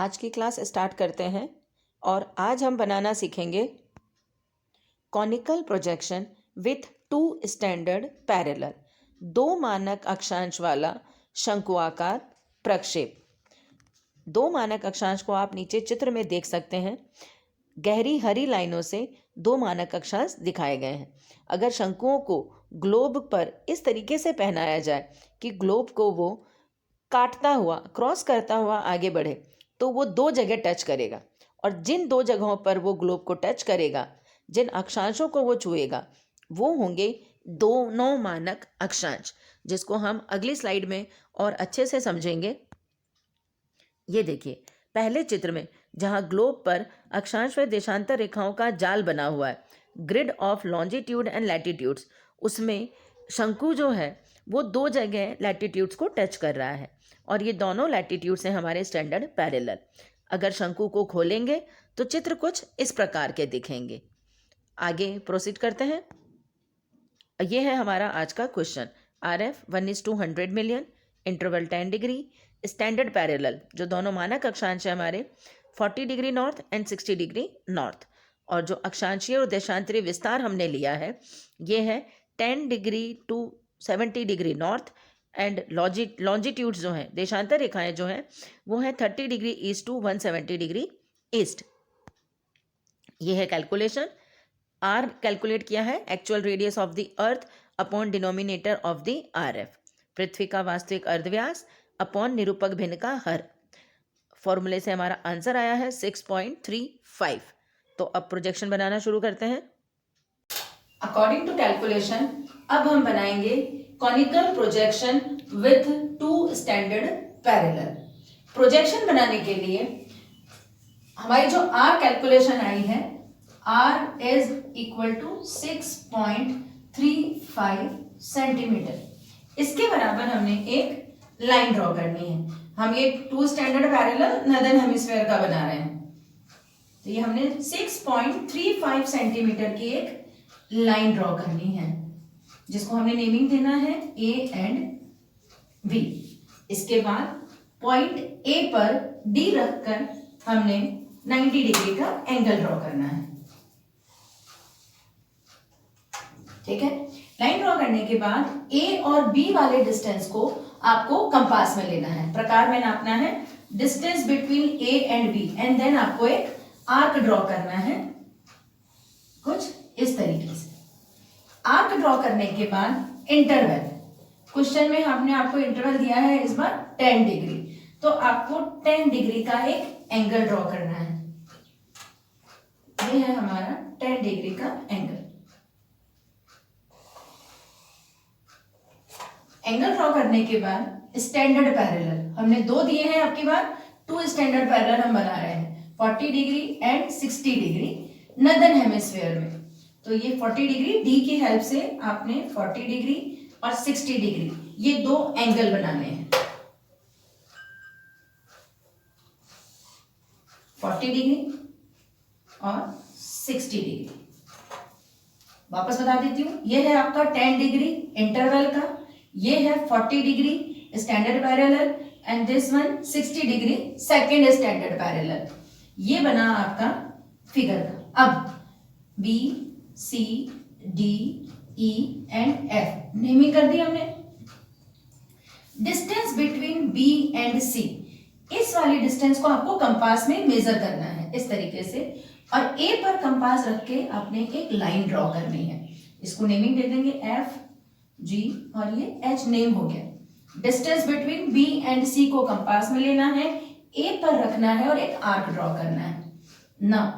आज की class start करते हैं और आज हम बनाना सीखेंगे conical projection with to standard parallel, दो मानक अक्षांश वाला शंकुआकार प्रक्षेप। दो मानक अक्षांश को आप नीचे चित्र में देख सकते हैं। गहरी हरी लाइनों से दो मानक अक्षांश दिखाए गए हैं। अगर शंकुओं को ग्लोब पर इस तरीके से पहनाया जाए कि ग्लोब को वो काटता हुआ, क्रॉस करता हुआ आगे बढ़े, तो वो दो जगह टच करेगा और जिन दो जगहों पर वो ग्लोब को टच करेगा, जिन अक्षांशों को वो छुएगा, वो होंगे दोनों मानक अक्षांश, जिसको हम अगली स्लाइड में और अच्छे से समझेंगे। ये देखिए, पहले चित्र में जहाँ ग्लोब पर अक्षांश व देशांतर रेखाओं का जाल बना हुआ है, grid of longitude and latitudes, उसमें शंकु जो है वो दो जगह लैटिट्यूड्स को टच कर रहा है और ये दोनों लैटिट्यूड्स हैं हमारे स्टैंडर्ड पैरेलल। अगर शंकु को खोलेंगे तो चित्र कुछ इस प्रकार के दिखेंगे। आगे प्रोसीड करते हैं। ये है हमारा आज का question. RF 1:100 million, interval 10 degree, standard parallel, जो दोनों मानक अक्षांश है हमारे 40 degree north and 60 degree north, और जो अक्षांशीय और देशांतरीय विस्तार हमने लिया है ये है 10 degree to 70 degree north and longitudes जो हैं, देशांतर रेखाएं जो हैं, वो हैं 30 degree east to 170 degree east. ये है कैलकुलेशन। आर कैलकुलेट किया है, actual radius of the earth upon denominator of the RF, पृथ्वी का वास्तविक अर्धव्यास अपॉन निरूपक भिन्न का हर। फॉर्मूले से हमारा आंसर आया है 6.35। तो अब प्रोजेक्शन बनाना शुरू करते हैं। अकॉर्डिंग टू कैलकुलेशन अब हम बनाएंगे conical projection with to standard parallel. Projection बनाने के लिए हमारी जो आर कैलकुलेशन आई है, R is equal to 6.35 centimetre. इसके बराबर हमने एक लाइन ड्रॉ करनी है। हम ये two standard parallel northern hemisphere का बना रहे हैं, तो ये हमने 6.35 सेंटीमीटर की एक लाइन ड्रॉ करनी है, जिसको हमने नेमिंग देना है A एंड B। इसके बाद पॉइंट A पर D रखकर हमने 90 डिग्री का एंगल ड्रॉ करना है। ठीक है, लाइन ड्रॉ करने के बाद A और B वाले डिस्टेंस को आपको कंपास में लेना है, प्रकार में नापना है, distance between A and B, and then आपको एक आर्क ड्रॉ करना है कुछ इस तरीके से। आर्क ड्रॉ करने के बाद इंटरवल, क्वेश्चन में हमने आपको इंटरवल दिया है इस बार 10 डिग्री, तो आपको 10 डिग्री का एक एंगल ड्रॉ करना है। ये है हमारा 10 डिग्री का एंगल। एंगल ड्रॉ करने के बाद स्टैंडर्ड पैरेलल हमने दो दिए हैं, आपकी बार टू स्टैंडर्ड पैरेलल हम बना रहे हैं 40 degree and 60 degree northern hemisphere में। तो ये 40 डिग्री डी की हेल्प से आपने 40 डिग्री और 60 डिग्री ये दो एंगल बनाने हैं। 40 डिग्री और 60 डिग्री। वापस बता देती हूँ, ये है आपका 10 डिग्री इंटरवल का, ये है 40 degree standard parallel and this one 60 degree second standard parallel. ये बना आपका फिगर का। अब B, C, D, E and F naming कर दी हमने। Distance between B and C, इस वाली डिस्टेंस को आपको कंपास में मेजर करना है इस तरीके से, और A पर कंपास रख के आपने एक लाइन ड्रॉ करनी है। इसको नेमिंग दे देंगे F, G और ये H नेम हो गया। Distance between B and C को कंपास में लेना है, A पर रखना है और एक आर्क ड्रॉ करना है ना।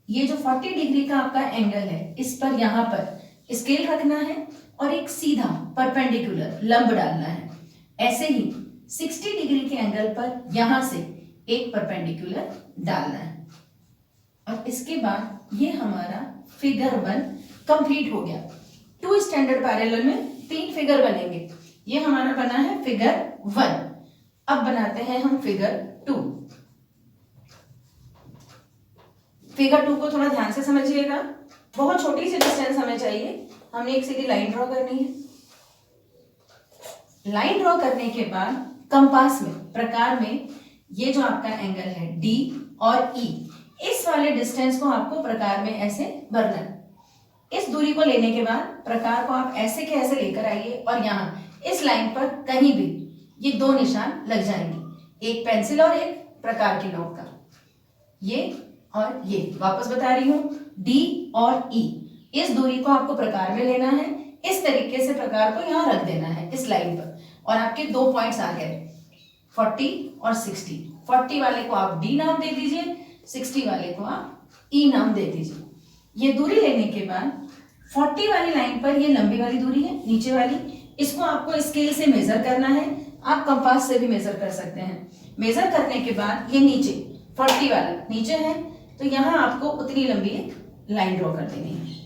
ये जो 40 डिग्री का आपका एंगल है, इस पर यहां पर स्केल रखना है और एक सीधा परपेंडिकुलर लंब डालना है। ऐसे ही 60 डिग्री के एंगल पर यहां से एक परपेंडिकुलर डालना है। और इसके बाद ये हमारा फिगर 1 कंप्लीट हो गया। टू स्टैंडर्ड पैरेलल में 3 फिगर बनेंगे। ये हमारा बना है फिगर 1। अब बनाते हैं हम फिगर 2। फिगर 2 को थोड़ा ध्यान से समझिएगा, बहुत छोटी सी डिस्टेंस हमें चाहिए। हमने एक सीधी लाइन ड्रॉ करनी है। लाइन ड्रॉ करने के बाद कंपास में, प्रकार में ये जो आपका एंगल है डी और ई, इस वाले डिस्टेंस को आपको प्रकार में ऐसे भरना है। इस दूरी को लेने के बाद प्रकार को आप ऐसे के ऐसे लेकर आइए और यहाँ इस लाइन पर कहीं भी ये दो निशान लग जाएंगे, एक पेंसिल और एक प्रकार की नोक का, ये और ये। वापस बता रही हूँ, डी और ई, इस दूरी को आपको प्रकार में लेना है, इस तरीके से प्रकार को यहाँ रख देना है इस लाइन पर, और आपके दो पॉइंट्स आ गए 40 और 60। 40 वाले को आप डी नाम दे दीजिए, 60 वाले को आप ई नाम दे दीजिए। ये दूरी लेने के बाद 40 वाली लाइन पर ये लंबी वाली दूरी है नीचे वाली, इसको आपको स्केल से मेजर करना है, आप कंपास से भी मेजर कर सकते हैं। मेजर करने के बाद ये नीचे 40 वाला नीचे है, तो यहाँ आपको उतनी लंबी एक लाइन ड्रॉ कर देनी है।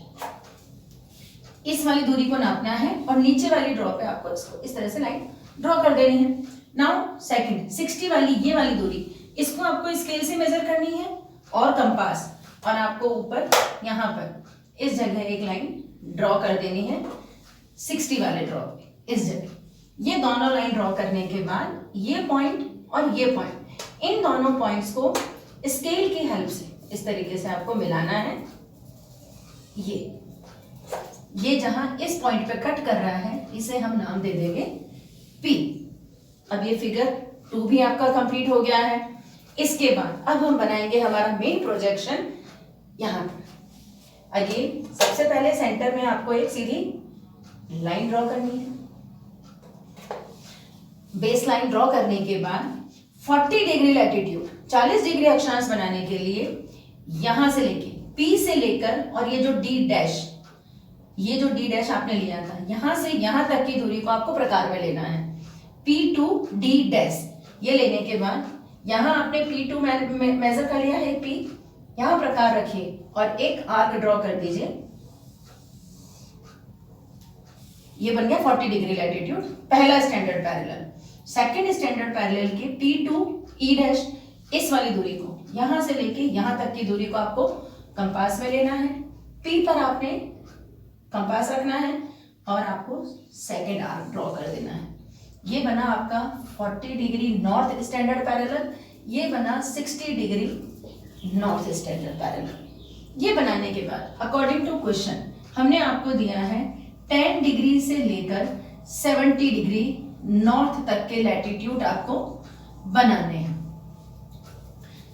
इस वाली दूरी को नापना है और नीचे वाली ड्रॉ पे आपको इसको इस तरह से लाइन ड्रॉ कर देनी है। नाउ सेकंड 60 वाली ये वाली दूरी, इसको आपको स्केल से मेजर करनी है और कंपास, और आपको ऊपर यहाँ पर इस जगह एक लाइन ड्रॉ कर देनी है 60 वाले ड्रॉ पे इस जगह। ये दोनों लाइन ड्रॉ करने के बाद ये पॉइंट और ये पॉइंट, इन दोनों पॉइंट्स को स्केल की हेल्प से इस तरीके से आपको मिलाना है। ये जहां इस पॉइंट पे कट कर रहा है इसे हम नाम दे देंगे P। अब ये फिगर 2 भी आपका कंप्लीट हो गया है। इसके बाद अब हम बनाएंगे हमारा मेन प्रोजेक्शन। यहाँ पर अगेन सबसे पहले सेंटर में आपको एक सीधी लाइन ड्रॉ करनी है। बेस लाइन ड्रॉ करने के बाद 40 डिग्री लैटिट्यूड 40 डिग्री अक्षांश बनाने के लिए यहां से लेके P से लेकर और ये जो D डैश, ये जो D डैश आपने लिया था यहां से यहां तक की दूरी को आपको प्रकार में लेना है। P to D डैश ये लेने के बाद यहां आपने P2 मेजर कर लिया है, P यहां प्रकार रखिए और एक आर्क ड्रॉ कर दीजिए। ये बन गया 40 डिग्री लैटिट्यूड पहला standard parallel. Second standard parallel के P2 E डैश, इस वाली दूरी को यहां से लेके यहां तक की दूरी को आपको कंपास में लेना है। P पर आपने कंपास रखना है और आपको सेकंड आर्क ड्रॉ कर देना है। ये बना आपका 40 डिग्री नॉर्थ स्टैंडर्ड पैरेलल, ये बना 60 डिग्री नॉर्थ स्टैंडर्ड पैरेलल। ये बनाने के बाद अकॉर्डिंग टू क्वेश्चन हमने आपको दिया है 10 डिग्री से लेकर 70 डिग्री नॉर्थ तक के लैटिट्यूड आपको बनाने हैं।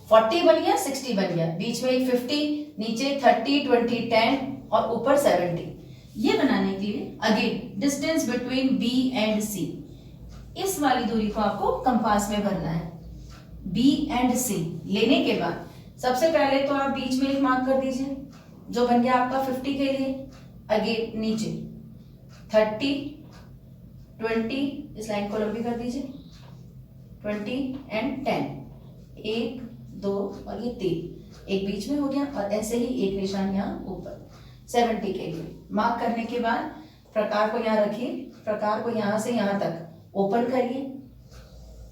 40 बन गया, 60 बन गया, बीच में एक 50, नीचे 30, 20, 10 और ऊपर 70। ये बनाने के लिए again distance between B and C, इस वाली दूरी को आपको कंपास में भरना है। B एंड C लेने के बाद सबसे पहले तो आप बीच में एक मार्क कर दीजिए जो बन गया आपका 50 के लिए। अगेन नीचे 30, 20, इस लाइन को लंबी कर दीजिए, 20 एंड 10, 1, 2 और ये 3, एक बीच में हो गया और ऐसे ही एक निशान यहाँ ऊपर 70 के लिए। मार्क करने के बाद प्रकार को यहाँ रखिए, प्रकार को यहाँ से यहाँ तक ओपन करिए,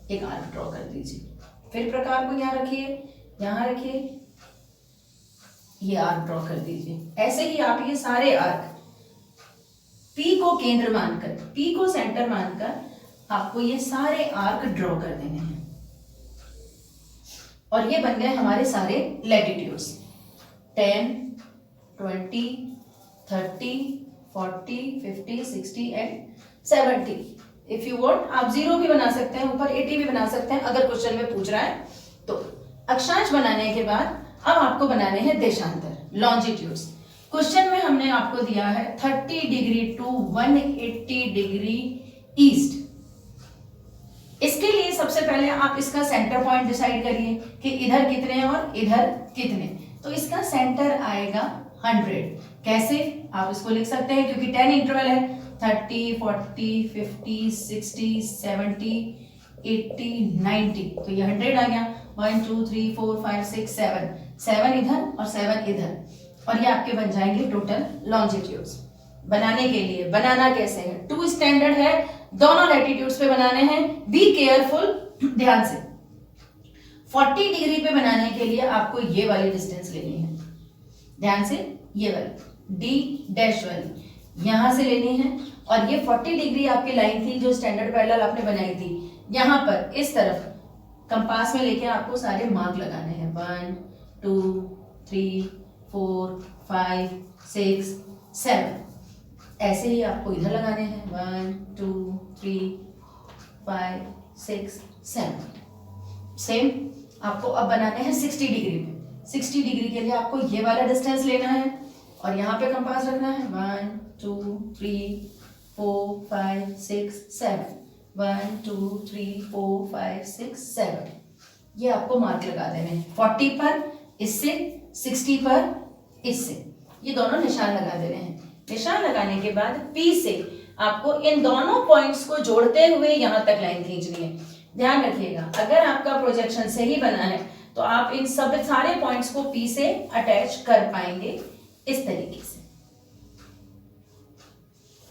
एक आर्क ड्रॉ कर दीजिए, फिर प्रकार को यहाँ रखिए, यहाँ रखिए, ये आर्क ड्रॉ कर दीजिए। ऐसे ही आप ये सारे आर्क P को केंद्र मानकर, P को सेंटर मानकर आपको ये सारे आर्क ड्रॉ कर देने हैं। और ये बन गए हमारे सारे latitudes 10, 20, 30, 40, 50, 60 and 70। If you want आप 0 भी बना सकते हैं, ऊपर 80 भी बना सकते हैं अगर क्वेश्चन में पूछ रहा है तो। अक्षांश बनाने के बाद अब आपको बनाने हैं देशांतर, लॉन्जिट्यूड्स। क्वेश्चन में हमने आपको दिया है 30 डिग्री टू 180 डिग्री ईस्ट। इसके लिए सबसे पहले आप इसका सेंटर पॉइंट डिसाइड करिए कि इधर कितने और इधर कितने। तो इसका सेंटर आएगा 100। कैसे आप इसको लिख सकते हैं, क्योंकि 10 इंटरवल है, 30, 40, 50, 60, 70, 80, 90, तो ये 100 आ गया। 1, 2, 3, 4, 5, 6, 7 इधर और 7 इधर, और ये आपके बन जाएंगे टोटल लॉन्जिट्यूड्स। बनाने के लिए बनाना कैसे है, 2 स्टैंडर्ड है, दोनों लैटिट्यूड्स पे बनाने हैं। बी केयरफुल, ध्यान से। 40 डिग्री पे बनाने के लिए आपको ये वाली डिस्टेंस लेनी है, ध्यान से, ये वाली डी डैश वाली यहां से लेनी है। और ये 40 डिग्री आपकी लाइन थी जो स्टैंडर्ड पैरेलल आपने बनाई थी, यहां पर इस तरफ कंपास में लेके आपको सारे मार्क लगाने हैं, 1 2 3 4 5 6 7। ऐसे ही आपको इधर लगाने हैं, 1 2 3 5 6 7। सेम आपको अब बनाने हैं 60 डिग्री में। 60 डिग्री के लिए आपको ये वाला डिस्टेंस लेना है और यहाँ पे कंपास रखना है, 1 2 3 4 5 6 7, 1 2 3 4 5 6 7। ये आपको मार्क लगा देने हैं 40 पर इससे, 60 पर इससे, ये दोनों निशान लगा देने हैं। निशान लगाने के बाद P से आपको इन दोनों पॉइंट्स को जोड़ते हुए यहाँ तक लाइन खींचनी है। ध्यान रखिएगा, अगर आपका प्रोजेक्शन सही बना है तो आप इन सब सारे पॉइंट्स को P से अटैच कर पाएंगे इस तरीके से,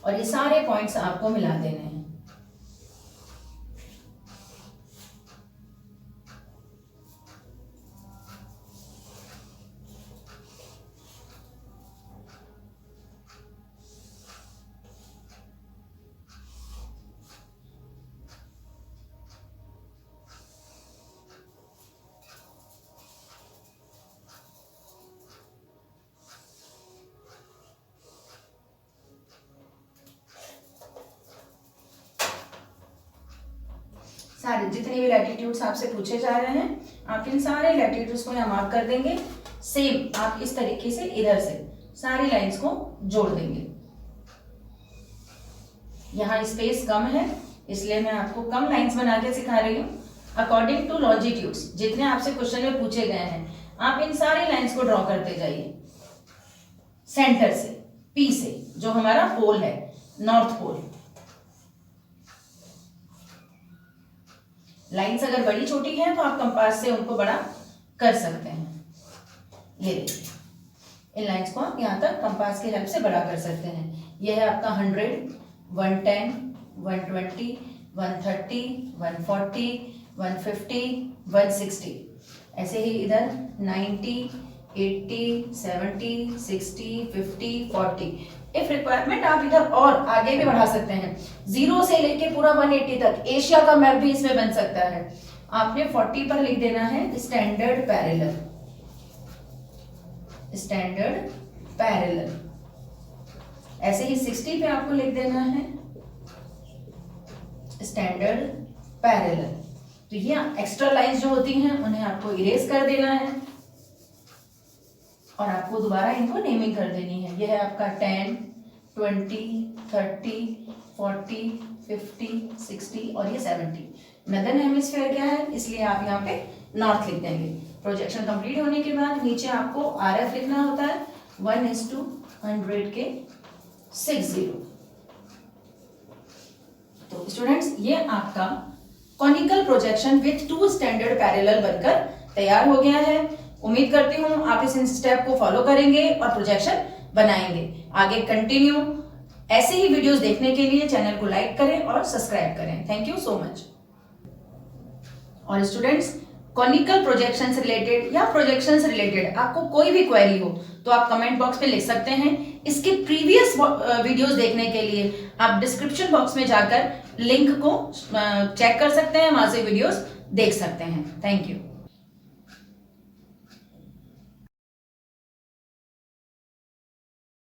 और ये सारे पॉइंट्स आपको मिला देने हैं। सारे जितने भी लैटिट्यूड्स आपसे पूछे जा रहे हैं, आप इन सारे लैटिट्यूड्स को यहाँ मार्क कर देंगे। सेम आप इस तरीके से इधर से सारी लाइंस को जोड़ देंगे। यहाँ स्पेस कम है इसलिए मैं आपको कम लाइंस बना के सिखा रही हूँ। अकॉर्डिंग टू लॉन्जिट्यूड्स जितने आपसे क्वेश्चन में पूछे गए हैं, आप इन सारी लाइंस को ड्रॉ करते जाइए सेंटर से, पी से, जो हमारा पोल है, नॉर्थ पोल। लाइंस अगर बड़ी छोटी है तो आप कंपास से उनको बड़ा कर सकते हैं। ये देखिए, इन लाइंस को आप यहाँ तक कंपास की हेल्प से बड़ा कर सकते हैं। यह है आपका 100, 110, 120, 130, 140, 150, 160। ऐसे ही इधर 90, 80, 70, 60, 50, 40। इफ रिक्वायरमेंट आप इधर और आगे भी बढ़ा सकते हैं, 0 से लेके पूरा 180 तक। एशिया का मैप भी इसमें बन सकता है। आपने 40 पर लिख देना है स्टैंडर्ड पैरेलल, स्टैंडर्ड पैरेलल। ऐसे ही 60 पे आपको लिख देना है स्टैंडर्ड पैरेलल। तो ये एक्स्ट्रा लाइंस जो होती हैं उन्हें आपको इरेज कर देना है और आपको दोबारा इनको नेमिंग कर देनी है। यह है आपका 10, 20, 30, 40, 50, 60 और ये 70। नदर्न हेमिस्फीयर क्या है, इसलिए आप यहाँ पे नॉर्थ लिख देंगे। प्रोजेक्शन कंप्लीट होने के बाद नीचे आपको RF लिखना होता है, 1:100 के 60। तो स्टूडेंट्स, ये आपका conical projection with 2 standard parallel बनकर तैयार हो गया है। उम्मीद करती हूँ आप इस स्टेप को फॉलो करेंगे और प्रोजेक्शन बनाएंगे। आगे कंटिन्यू ऐसे ही वीडियोस देखने के लिए चैनल को लाइक करें और सब्सक्राइब करें। Thank you so much. और स्टूडेंट्स, कॉनिकल प्रोजेक्शन से रिलेटेड या प्रोजेक्शन से रिलेटेड आपको कोई भी क्वेरी हो तो आप कमेंट बॉक्स पे लिख सकते हैं। इसके प्रीवियस वीडियोस देखने के लिए आप डिस्क्रिप्शन बॉक्स में जाकर लिंक को चेक कर सकते हैं, वहां से वीडियोस देख सकते हैं। Thank you.